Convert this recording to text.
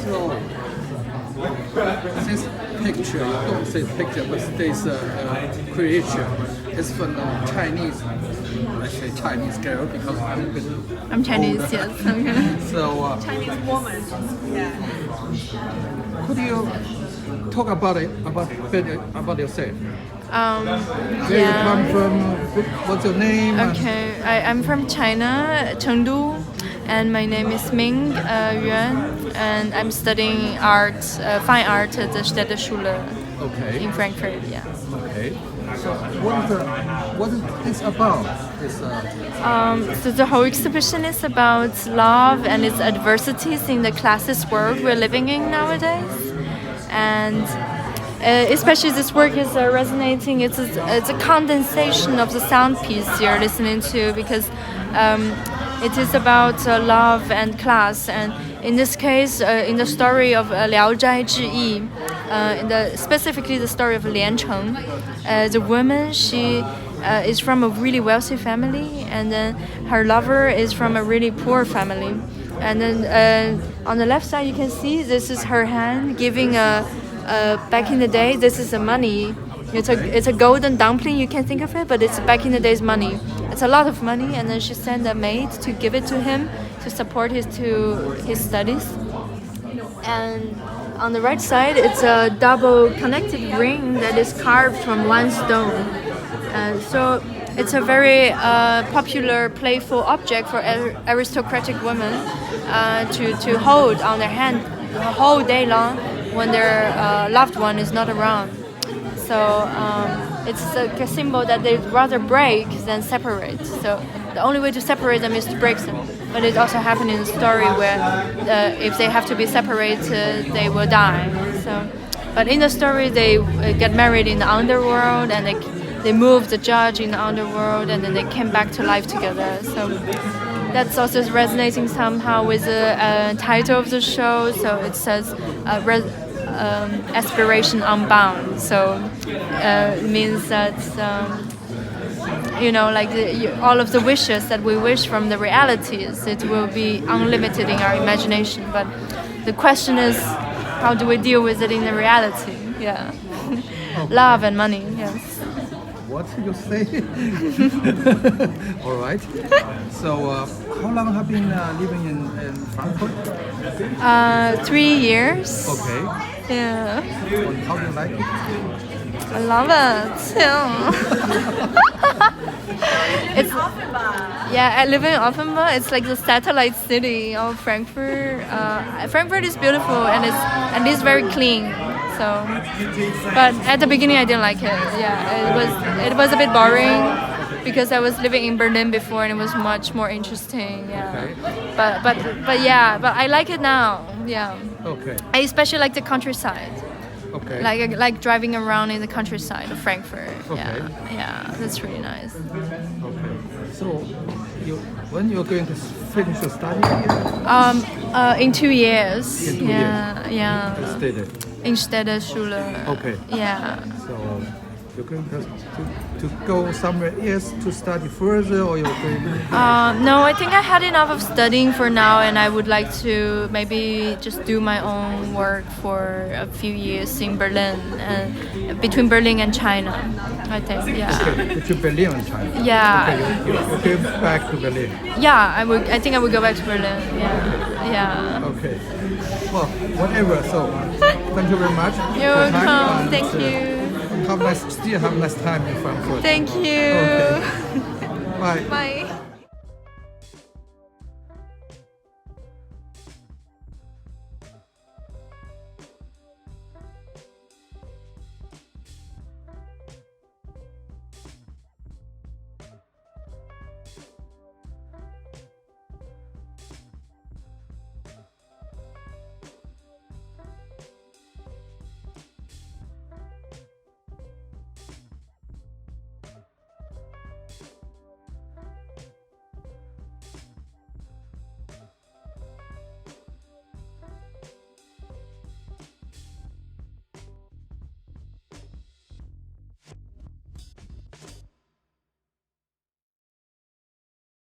So, this picture, don't say picture, but this creature is from Chinese. I say Chinese girl because I'm a bit I'm Chinese, older. yes. Okay. So, Chinese woman. Yeah. could you talk about yourself? Where you come from? What's your name? Okay, I'm from China, Chengdu, and my name is Ming Yuan, and I'm studying art, fine art at the Städteschule Okay. in Frankfurt. Yeah. Okay. So what is this about? So the whole exhibition is about love and its adversities in the classist world we're living in nowadays, and especially this work is resonating. It's a condensation of the sound piece you're listening to because it is about love and class, and in this case, in the story of Liao Zhai Zhi, specifically the story of Lian Cheng, the woman, she is from a really wealthy family, and then her lover is from a really poor family, and then on the left side you can see this is her hand giving back in the day, this is a money. It's a golden dumpling, you can think of it, but it's back in the day's money. It's a lot of money, and then she sent a maid to give it to him to support his studies. And on the right side, it's a double connected ring that is carved from one stone. So it's a very popular, playful object for aristocratic women to hold on their hand the whole day long when their loved one is not around. So it's a symbol that they'd rather break than separate. So the only way to separate them is to break them. But it also happened in the story where if they have to be separated, they will die. So, but in the story, they get married in the underworld, and they move the judge in the underworld, and then they came back to life together. So that's also resonating somehow with the title of the show. So it says aspiration unbound. So it means that all of the wishes that we wish from the realities, it will be unlimited in our imagination. But the question is, how do we deal with it in the reality? Yeah. Love and money. Yes. What you say? All right. So, how long have you been living in Frankfurt? 3 years. Okay. Yeah. And how do you like it? I love it. Yeah. It's I live in Offenbach. It's like the satellite city of Frankfurt. Frankfurt is beautiful and it's very clean. So, but at the beginning I didn't like it. Yeah, it was a bit boring because I was living in Berlin before and it was much more interesting. Yeah. Okay. But I like it now. Yeah. Okay. I especially like the countryside. Okay. Like driving around in the countryside of Frankfurt. Okay. Yeah, that's really nice. Okay. So, when you're going to finish your study here? In 2 years. In 2 years. Yeah. Studied. In Städteschule. Okay. Yeah. So, you're going to go somewhere else to study further, or you're going? No, I think I had enough of studying for now, and I would like to maybe just do my own work for a few years in Berlin, and between Berlin and China, I think. Yeah. Okay, between Berlin and China. Yeah. Okay, you came back to Berlin. Yeah, I think I would go back to Berlin. Yeah. Yeah. Okay. Well, whatever. So, thank you very much. You're for your time, welcome. and, Thank you. Still have nice time in Frankfurt. Thank you. Okay. Bye. Bye.